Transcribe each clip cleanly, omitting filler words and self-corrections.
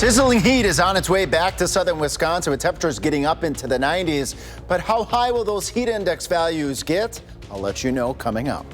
Sizzling heat is on its way back to southern Wisconsin with temperatures getting up into the 90s. But how high will those heat index values get? I'll let you know coming up.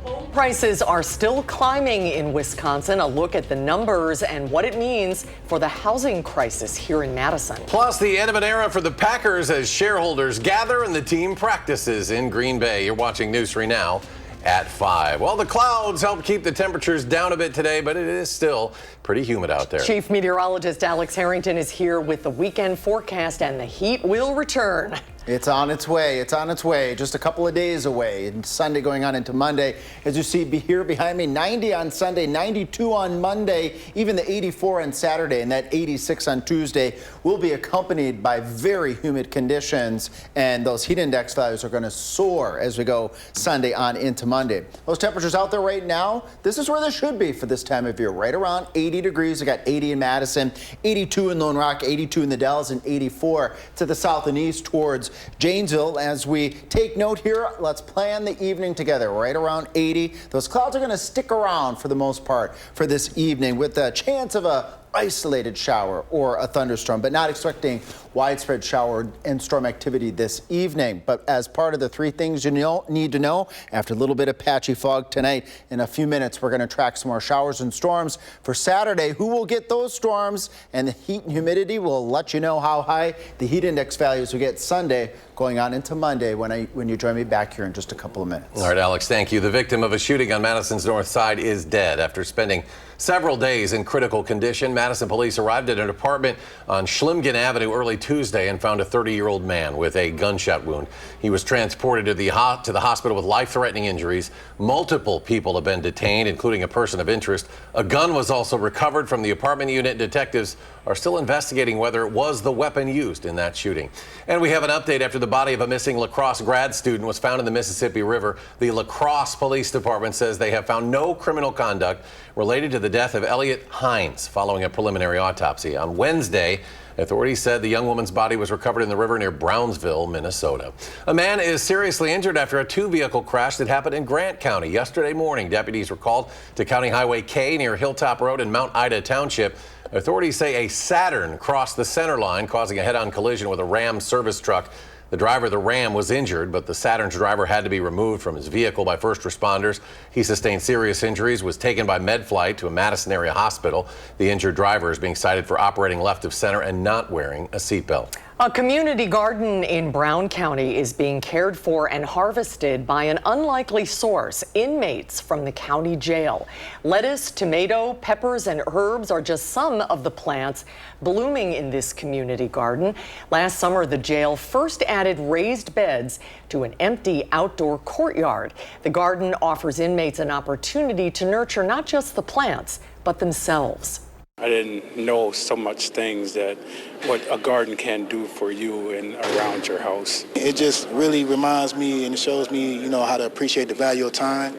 Home prices are still climbing in Wisconsin. A look at the numbers and what it means for the housing crisis here in Madison. Plus, the end of an era for the Packers as shareholders gather and the team practices in Green Bay. You're watching News 3 Now at 5. Well, the clouds help keep the temperatures down a bit today, but it is still pretty humid out there. Chief Meteorologist Alex Harrington is here with the weekend forecast, and the heat will return. It's on its way. It's on its way. Just a couple of days away. And Sunday going on into Monday. As you see here behind me, 90 on Sunday, 92 on Monday, even the 84 on Saturday, and that 86 on Tuesday will be accompanied by very humid conditions. And those heat index values are going to soar as we go Sunday on into Monday. Those temperatures out there right now, this is where they should be for this time of year. Right around 80 degrees. We got 80 in Madison, 82 in Lone Rock, 82 in the Dells, and 84 to the south and east towards Janesville. As we take note here, let's plan the evening together. Right around 80. Those clouds are going to stick around for the most part for this evening with a chance of a isolated shower or a thunderstorm, but not expecting widespread shower and storm activity this evening. But as part of the three things you need to know, after a little bit of patchy fog tonight, in a few minutes, we're going to track some more showers and storms for Saturday. Who will get those storms and the heat and humidity? Will let you know how high the heat index values will get Sunday going on into Monday when you join me back here in just a couple of minutes. All right, Alex, thank you. The victim of a shooting on Madison's north side is dead after spending several days in critical condition. Madison police arrived at an apartment on Schlimgen Avenue early Tuesday and found a 30-year-old man with a gunshot wound. He was transported to the hospital with life-threatening injuries. Multiple people have been detained, including a person of interest. A gun was also recovered from the apartment unit. Detectives are still investigating whether it was the weapon used in that shooting. And we have an update after the body of a missing La Crosse grad student was found in the Mississippi River. The La Crosse Police Department says they have found no criminal conduct related to the death of Elliot Hines following a preliminary autopsy. On Wednesday, authorities said the young woman's body was recovered in the river near Brownsville, Minnesota. A man is seriously injured after a two-vehicle crash that happened in Grant County yesterday morning. Deputies were called to County Highway K near Hilltop Road in Mount Ida Township. Authorities say a Saturn crossed the center line, causing a head-on collision with a Ram service truck. The driver of the Ram was injured, but the Saturn's driver had to be removed from his vehicle by first responders. He sustained serious injuries, was taken by MedFlight to a Madison area hospital. The injured driver is being cited for operating left of center and not wearing a seatbelt. A community garden in Brown County is being cared for and harvested by an unlikely source, inmates from the county jail. Lettuce, tomato, peppers, and herbs are just some of the plants blooming in this community garden. Last summer, the jail first added raised beds to an empty outdoor courtyard. The garden offers inmates an opportunity to nurture not just the plants, but themselves. I didn't know so much things that what a garden can do for you and around your house. It just really reminds me and it shows me, how to appreciate the value of time.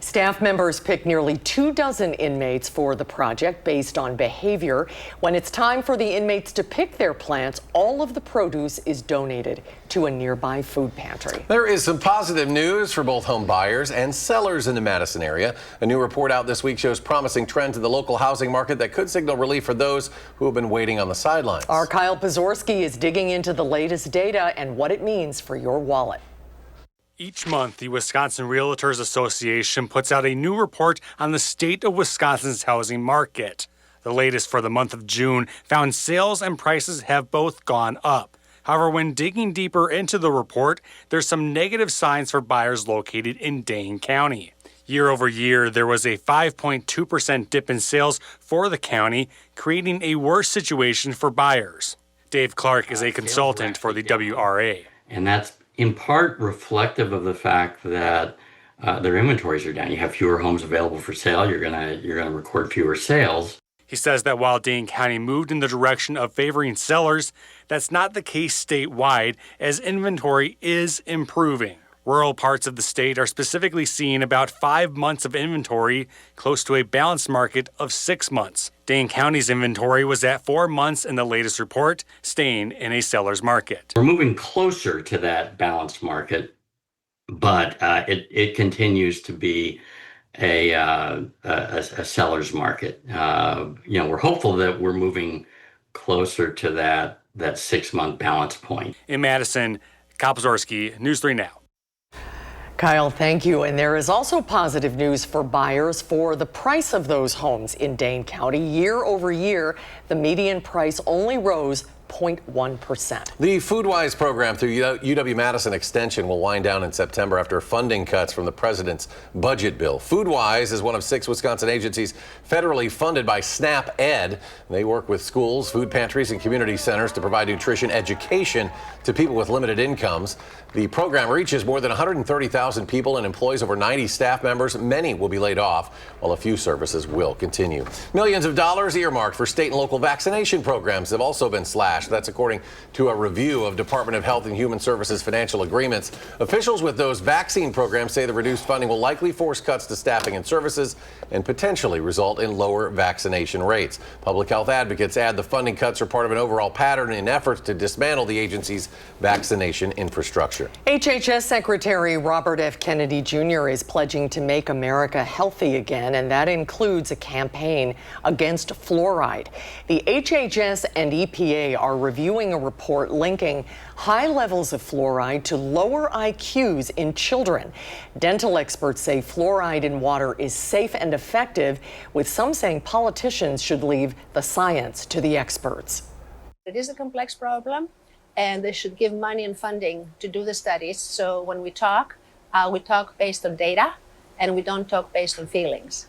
Staff members picked nearly 24 inmates for the project based on behavior. When it's time for the inmates to pick their plants, all of the produce is donated to a nearby food pantry. There is some positive news for both home buyers and sellers in the Madison area. A new report out this week shows promising trends in the local housing market that could signal relief for those who have been waiting on the sidelines. Our Kyle Pazorski is digging into the latest data and what it means for your wallet. Each month, the Wisconsin Realtors Association puts out a new report on the state of Wisconsin's housing market. The latest for the month of June found sales and prices have both gone up. However, when digging deeper into the report, there's some negative signs for buyers located in Dane County. Year over year, there was a 5.2% dip in sales for the county, creating a worse situation for buyers. Dave Clark is a consultant for the WRA. And that's in part reflective of the fact that their inventories are down. You have fewer homes available for sale. You're gonna record fewer sales. He says that while Dane County moved in the direction of favoring sellers, that's not the case statewide, as inventory is improving. Rural parts of the state are specifically seeing about 5 months of inventory, close to a balanced market of 6 months. Dane County's inventory was at 4 months in the latest report, staying in a seller's market. We're moving closer to that balanced market, but it continues to be a seller's market. We're hopeful that we're moving closer to that 6-month balance point. In Madison, Kyle Pazorski, News 3 Now. Kyle, thank you. And there is also positive news for buyers for the price of those homes in Dane County. Year over year, the median price only rose 0.1%. The FoodWise program through UW-Madison Extension will wind down in September after funding cuts from the president's budget bill. FoodWise is one of 6 Wisconsin agencies federally funded by SNAP Ed. They work with schools, food pantries, and community centers to provide nutrition education to people with limited incomes. The program reaches more than 130,000 people and employs over 90 staff members. Many will be laid off, while a few services will continue. Millions of dollars earmarked for state and local vaccination programs have also been slashed. That's according to a review of Department of Health and Human Services financial agreements. Officials with those vaccine programs say the reduced funding will likely force cuts to staffing and services and potentially result in lower vaccination rates. Public health advocates add the funding cuts are part of an overall pattern in efforts to dismantle the agency's vaccination infrastructure. HHS Secretary Robert F. Kennedy Jr. is pledging to make America healthy again, and that includes a campaign against fluoride. The HHS and EPA are reviewing a report linking high levels of fluoride to lower IQs in children. Dental experts say fluoride in water is safe and effective, with some saying politicians should leave the science to the experts. It is a complex problem, and they should give money and funding to do the studies. So when we talk based on data, and we don't talk based on feelings.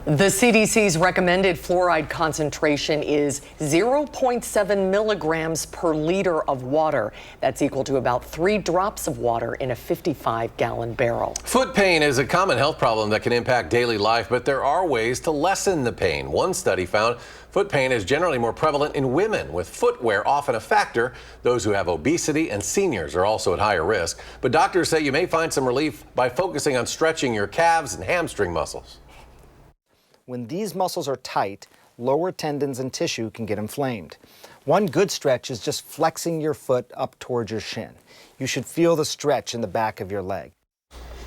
The CDC's recommended fluoride concentration is 0.7 milligrams per liter of water. That's equal to about 3 drops of water in a 55-gallon barrel. Foot pain is a common health problem that can impact daily life, but there are ways to lessen the pain. One study found foot pain is generally more prevalent in women, with footwear often a factor. Those who have obesity and seniors are also at higher risk. But doctors say you may find some relief by focusing on stretching your calves and hamstring muscles. When these muscles are tight, lower tendons and tissue can get inflamed. One good stretch is just flexing your foot up towards your shin. You should feel the stretch in the back of your leg.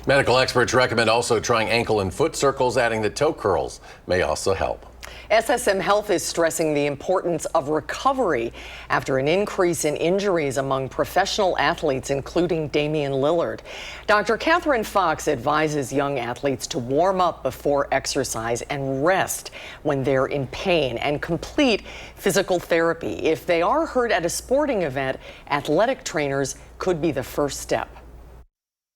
Medical experts recommend also trying ankle and foot circles, adding that toe curls may also help. SSM Health is stressing the importance of recovery after an increase in injuries among professional athletes, including Damian Lillard. Dr. Catherine Fox advises young athletes to warm up before exercise and rest when they're in pain and complete physical therapy. If they are hurt at a sporting event, athletic trainers could be the first step.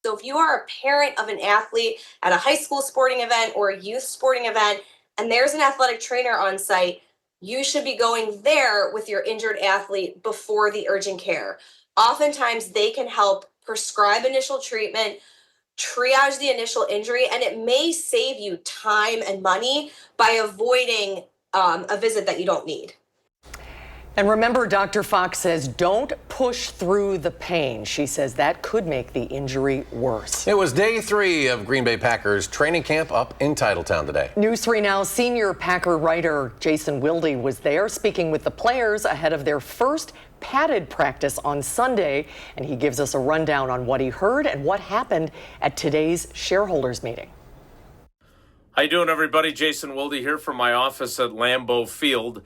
So if you are a parent of an athlete at a high school sporting event or a youth sporting event, and there's an athletic trainer on site, you should be going there with your injured athlete before the urgent care. Oftentimes, they can help prescribe initial treatment, triage the initial injury, and it may save you time and money by avoiding a visit that you don't need. And remember, Dr. Fox says don't push through the pain. She says that could make the injury worse. It was day 3 of Green Bay Packers training camp up in Titletown today. News 3 Now senior Packer writer Jason Wilde was there speaking with the players ahead of their first padded practice on Sunday, and he gives us a rundown on what he heard and what happened at today's shareholders meeting. How you doing, everybody? Jason Wilde here from my office at Lambeau Field.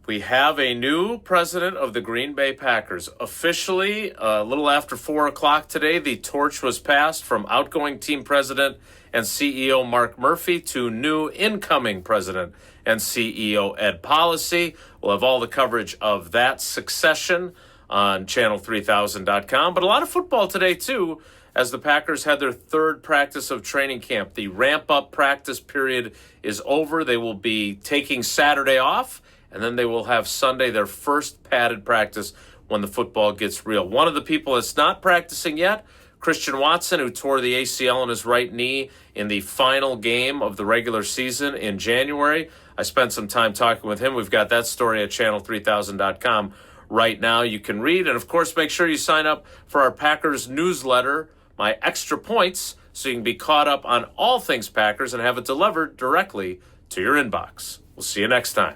We have a new president of the Green Bay Packers. Officially, a little after 4 o'clock today, the torch was passed from outgoing team president and CEO Mark Murphy to new incoming president and CEO Ed Policy. We'll have all the coverage of that succession on channel3000.com. But a lot of football today, too, as the Packers had their third practice of training camp. The ramp-up practice period is over. They will be taking Saturday off, and then they will have Sunday, their first padded practice when the football gets real. One of the people that's not practicing yet, Christian Watson, who tore the ACL in his right knee in the final game of the regular season in January. I spent some time talking with him. We've got that story at channel3000.com right now. You can read, and of course, make sure you sign up for our Packers newsletter, My Extra Points, so you can be caught up on all things Packers and have it delivered directly to your inbox. We'll see you next time.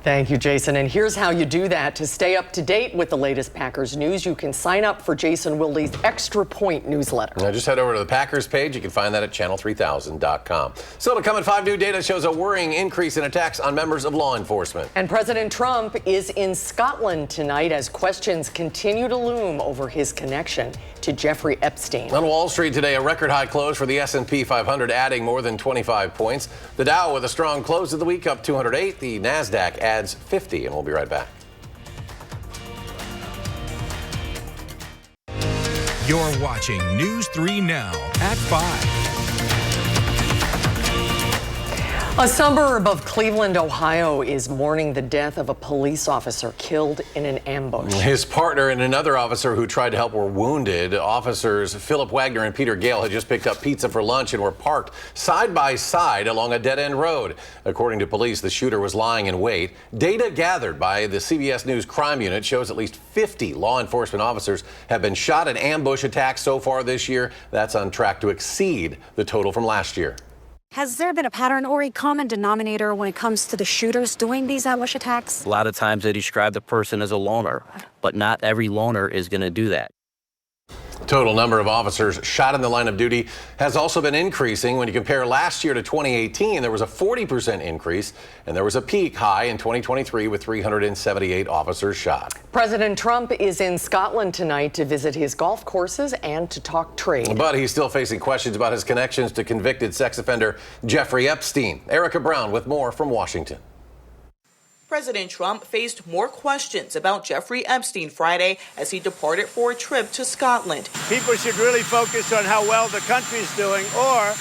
Thank you, Jason. And here's how you do that. To stay up to date with the latest Packers news, you can sign up for Jason Wilde's Extra Point newsletter. Now just head over to the Packers page. You can find that at channel3000.com. Still to come at 5, new data shows a worrying increase in attacks on members of law enforcement. And President Trump is in Scotland tonight as questions continue to loom over his connection to Jeffrey Epstein. On Wall Street today, a record high close for the S&P 500, adding more than 25 points. The Dow with a strong close of the week, up 208. The NASDAQ adds 50, and we'll be right back. You're watching News 3 Now at 5. A suburb of Cleveland, Ohio is mourning the death of a police officer killed in an ambush. His partner and another officer who tried to help were wounded. Officers Philip Wagner and Peter Gale had just picked up pizza for lunch and were parked side by side along a dead-end road. According to police, the shooter was lying in wait. Data gathered by the CBS News Crime Unit shows at least 50 law enforcement officers have been shot in ambush attacks so far this year. That's on track to exceed the total from last year. Has there been a pattern or a common denominator when it comes to the shooters doing these ambush attacks? A lot of times they describe the person as a loner, but not every loner is going to do that. Total number of officers shot in the line of duty has also been increasing. When you compare last year to 2018, there was a 40% increase, and there was a peak high in 2023 with 378 officers shot. President Trump is in Scotland tonight to visit his golf courses and to talk trade. But he's still facing questions about his connections to convicted sex offender Jeffrey Epstein. Erica Brown with more from Washington. President Trump faced more questions about Jeffrey Epstein Friday as he departed for a trip to Scotland. People should really focus on how well the country's doing, or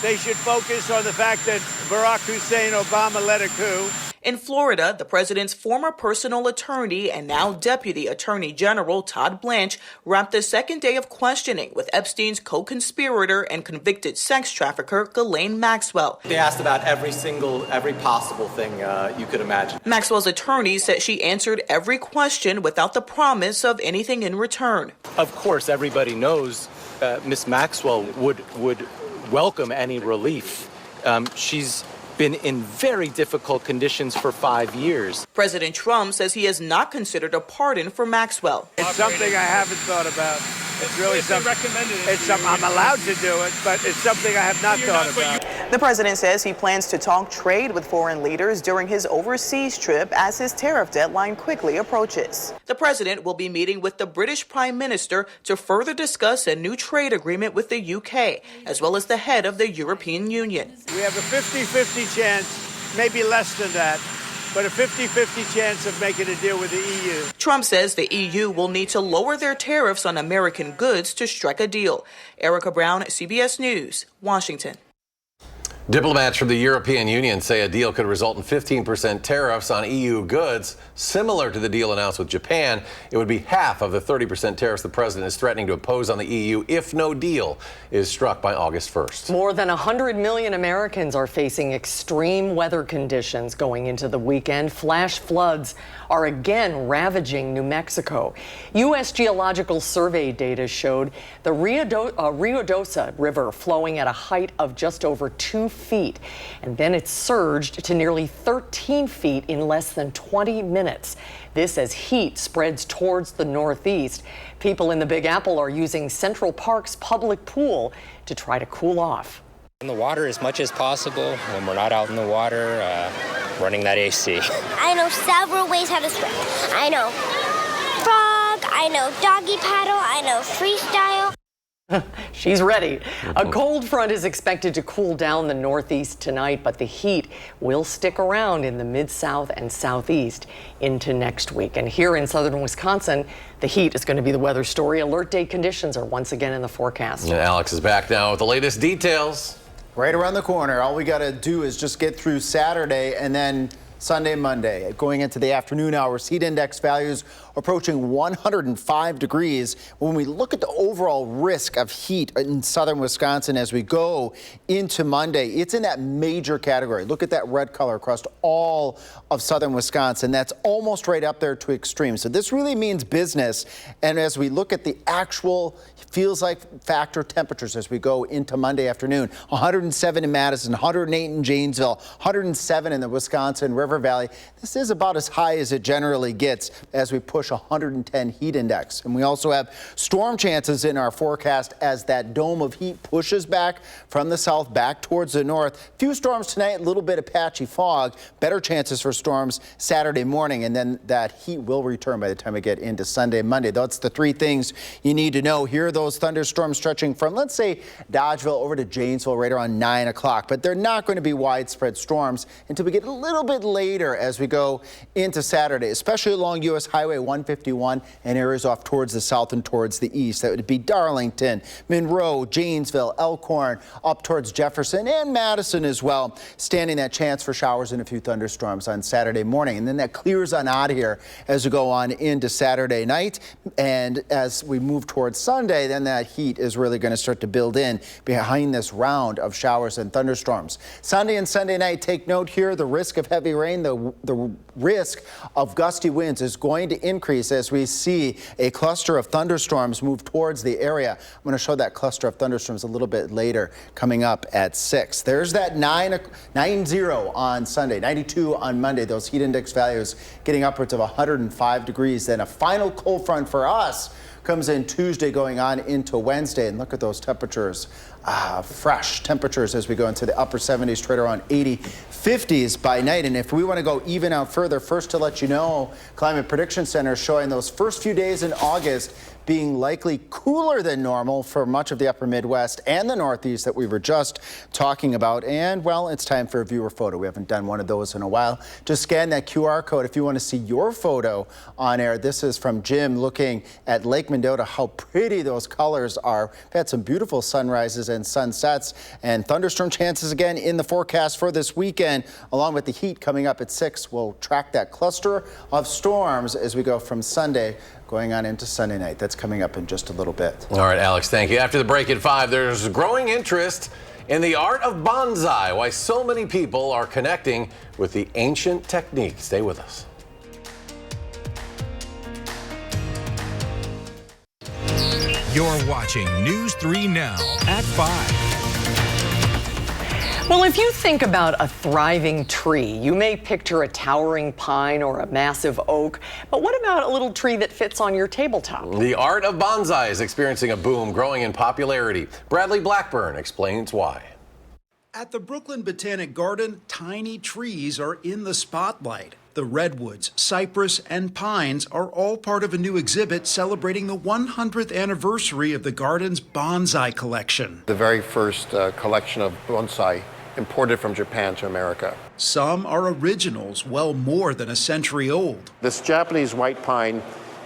they should focus on the fact that Barack Hussein Obama led a coup. In Florida, the president's former personal attorney and now Deputy Attorney General Todd Blanche wrapped the second day of questioning with Epstein's co-conspirator and convicted sex trafficker Ghislaine Maxwell. They asked about every possible thing you could imagine. Maxwell's attorney said she answered every question without the promise of anything in return. Of course, everybody knows Miss Maxwell would welcome any relief. She's been in very difficult conditions for 5 years. President Trump says he has not considered a pardon for Maxwell. It's something I haven't thought about. It's really something. I'm allowed to do it, but it's something I have not thought about. The president says he plans to talk trade with foreign leaders during his overseas trip as his tariff deadline quickly approaches. The president will be meeting with the British Prime Minister to further discuss a new trade agreement with the UK, as well as the head of the European Union. We have a 50-50 chance, maybe less than that, but a 50-50 chance of making a deal with the EU. Trump says the EU will need to lower their tariffs on American goods to strike a deal. Erica Brown, CBS News, Washington. Diplomats from the European Union say a deal could result in 15% tariffs on EU goods, similar to the deal announced with Japan. It would be half of the 30% tariffs the president is threatening to impose on the EU if no deal is struck by August 1st. More than 100 million Americans are facing extreme weather conditions going into the weekend. Flash floods are again ravaging New Mexico. U.S. Geological Survey data showed the Rio Doce River flowing at a height of just over 2 feet, and then it surged to nearly 13 feet in less than 20 minutes. This as heat spreads towards the northeast. People in the Big Apple are using Central Park's public pool to try to cool off. In the water as much as possible when we're not out in the water, running that AC. I know several ways how to swim. I know frog, I know doggy paddle, I know freestyle. She's ready. A cold front is expected to cool down the northeast tonight, but the heat will stick around in the mid-south and southeast into next week. And here in southern Wisconsin, the heat is going to be the weather story. Alert day conditions are once again in the forecast. And Alex is back now with the latest details. Right around the corner. All we got to do is just get through Saturday and then Sunday, Monday. Going into the afternoon hours, heat index values approaching 105 degrees. When we look at the overall risk of heat in southern Wisconsin as we go into Monday, it's in that major category. Look at that red color across all of southern Wisconsin. That's almost right up there to extreme. So this really means business. And as we look at the actual feels like factor temperatures as we go into Monday afternoon, 107 in Madison, 108 in Janesville, 107 in the Wisconsin River Valley. This is about as high as it generally gets as we push 110 heat index. And we also have storm chances in our forecast as that dome of heat pushes back from the south back towards the north. Few storms tonight, a little bit of patchy fog, better chances for storms Saturday morning, and then that heat will return by the time we get into Sunday, Monday. That's the three things you need to know. Here are those thunderstorms stretching from, let's say, Dodgeville over to Janesville right around 9 o'clock, but they're not going to be widespread storms until we get a little bit later as we go into Saturday, especially along U.S. Highway 151 and areas off towards the south and towards the east. That would be Darlington, Monroe, Janesville, Elkhorn, up towards Jefferson and Madison as well, standing that chance for showers and a few thunderstorms on Saturday morning. And then that clears on out of here as we go on into Saturday night. And as we move towards Sunday, then that heat is really going to start to build in behind this round of showers and thunderstorms. Sunday and Sunday night, take note here, the risk of heavy rain, the risk of gusty winds is going to increase as we see a cluster of thunderstorms move towards the area. I'm going to show that cluster of thunderstorms a little bit later, coming up at 6. There's that 90 on Sunday, 92 on Monday. Those heat index values getting upwards of 105 degrees. Then a final cold front for us comes in Tuesday going on into Wednesday. And look at those temperatures, fresh temperatures as we go into the upper 70s, right around 80, 50s by night. And if we want to go even out further, first to let you know, Climate Prediction Center is showing those first few days in August being likely cooler than normal for much of the upper Midwest and the Northeast that we were just talking about. And, well, it's time for a viewer photo. We haven't done one of those in a while. Just scan that QR code if you want to see your photo on air. This is from Jim looking at Lake Mendota, how pretty those colors are. We've had some beautiful sunrises and sunsets, and thunderstorm chances again in the forecast for this weekend, along with the heat coming up at 6. We'll track that cluster of storms as we go from Sunday going on into Sunday night. That's coming up in just a little bit. All right, Alex, thank you. After the break at 5, there's growing interest in the art of bonsai, why so many people are connecting with the ancient technique. Stay with us. You're watching News 3 Now at 5. Well, if you think about a thriving tree, you may picture a towering pine or a massive oak. But what about a little tree that fits on your tabletop? The art of bonsai is experiencing a boom, growing in popularity. Bradley Blackburn explains why. At the Brooklyn Botanic Garden, tiny trees are in the spotlight. The redwoods, cypress, and pines are all part of a new exhibit celebrating the 100th anniversary of the garden's bonsai collection. The very first collection of bonsai imported from Japan to America. Some are originals, well more than a century old. This Japanese white pine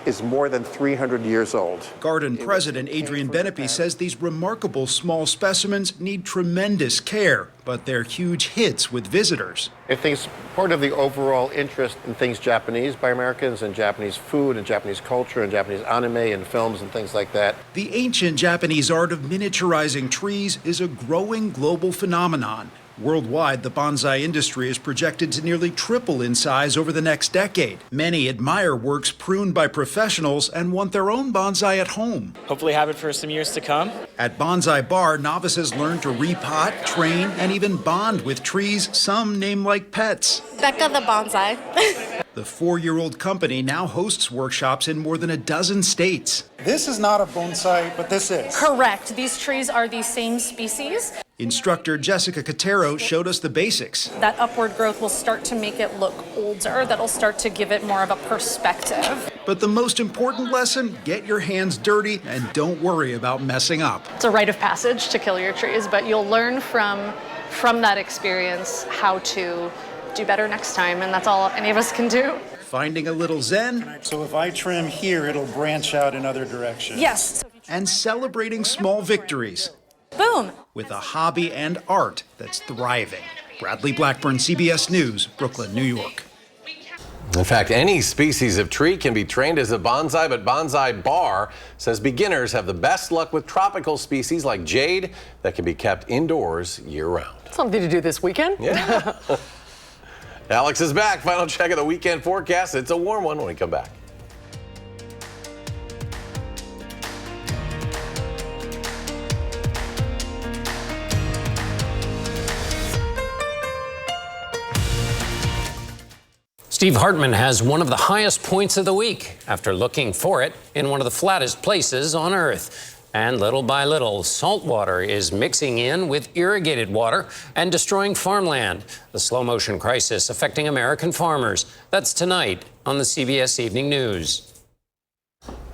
is more than 300 years old. Garden president Adrian Benepe says these remarkable small specimens need tremendous care, but they're huge hits with visitors. I think it's part of the overall interest in things Japanese by Americans, and Japanese food and Japanese culture and Japanese anime and films and things like that. The ancient Japanese art of miniaturizing trees is a growing global phenomenon. Worldwide, the bonsai industry is projected to nearly triple in size over the next decade. Many admire works pruned by professionals and want their own bonsai at home. Hopefully have it for some years to come. At Bonsai Bar, novices learn to repot, train, and even bond with trees some name like pets. Becca the bonsai. The 4-year-old company now hosts workshops in more than a dozen states. This is not a bonsai, but this is. Correct. These trees are the same species. Instructor Jessica Catero showed us the basics. That upward growth will start to make it look older. That'll start to give it more of a perspective. But the most important lesson, get your hands dirty and don't worry about messing up. It's a rite of passage to kill your trees, but you'll learn from that experience how to do better next time, and that's all any of us can do. Finding a little zen. So if I trim here, it'll branch out in other directions. Yes. And celebrating small victories. Boom. With a hobby and art that's thriving. Bradley Blackburn, CBS News, Brooklyn, New York. In fact, any species of tree can be trained as a bonsai, but Bonsai Bar says beginners have the best luck with tropical species like jade that can be kept indoors year-round. Something to do this weekend. Yeah. Alex is back. Final check of the weekend forecast. It's a warm one when we come back. Steve Hartman has one of the highest points of the week after looking for it in one of the flattest places on Earth. And little by little, salt water is mixing in with irrigated water and destroying farmland. The slow motion crisis affecting American farmers. That's tonight on the CBS Evening News.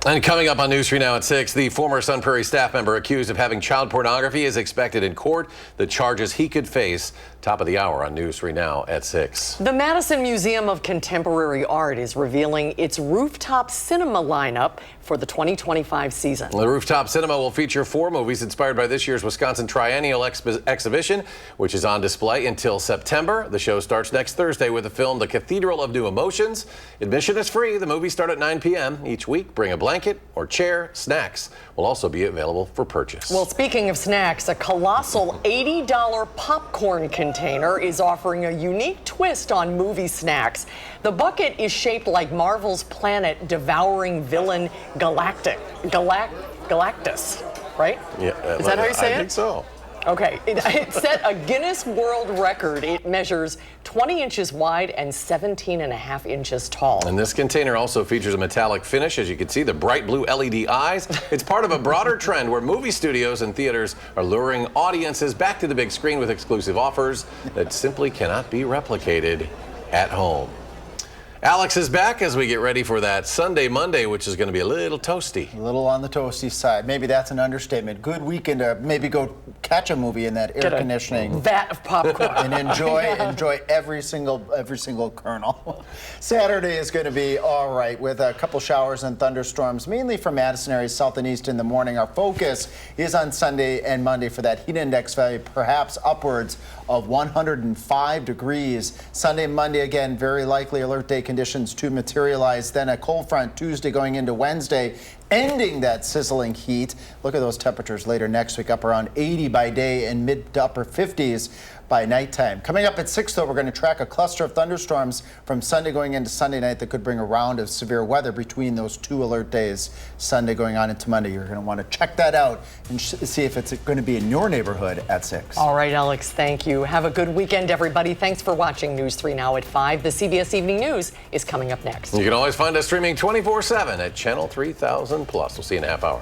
And coming up on News 3 Now at 6, the former Sun Prairie staff member accused of having child pornography is expected in court. The charges he could face. Top of the hour on News 3 Now at 6. The Madison Museum of Contemporary Art is revealing its rooftop cinema lineup for the 2025 season. The rooftop cinema will feature 4 movies inspired by this year's Wisconsin Triennial Exhibition, which is on display until September. The show starts next Thursday with the film The Cathedral of New Emotions. Admission is free. The movies start at 9 p.m. each week. Bring a blanket or chair. Snacks will also be available for purchase. Well, speaking of snacks, a colossal $80 popcorn container is offering a unique twist on movie snacks. The bucket is shaped like Marvel's planet-devouring villain Galactus, right? Yeah, is that how you say it? I think so. Okay, it set a Guinness World Record. It measures 20 inches wide and 17.5 inches tall. And this container also features a metallic finish. As you can see, the bright blue LED eyes. It's part of a broader trend where movie studios and theaters are luring audiences back to the big screen with exclusive offers that simply cannot be replicated at home. Alex is back as we get ready for that Sunday, Monday, which is going to be a little toasty. A little on the toasty side. Maybe that's an understatement. Good weekend to maybe go catch a movie in that air conditioning vat of popcorn and enjoy every single kernel. Saturday is going to be all right with a couple showers and thunderstorms, mainly for Madison area, south and east in the morning. Our focus is on Sunday and Monday for that heat index value, perhaps upwards of 105 degrees. Sunday and Monday, again, very likely alert day conditions to materialize. Then a cold front Tuesday going into Wednesday, ending that sizzling heat. Look at those temperatures later next week, up around 80 by day and mid to upper 50s by nighttime. Coming up at 6, though, we're going to track a cluster of thunderstorms from Sunday going into Sunday night that could bring a round of severe weather between those 2 alert days, Sunday going on into Monday. You're going to want to check that out and see if it's going to be in your neighborhood at 6. All right, Alex, thank you. Have a good weekend, everybody. Thanks for watching News 3 Now at 5. The CBS Evening News is coming up next. You can always find us streaming 24/7 at Channel 3000+. We'll see you in a half hour.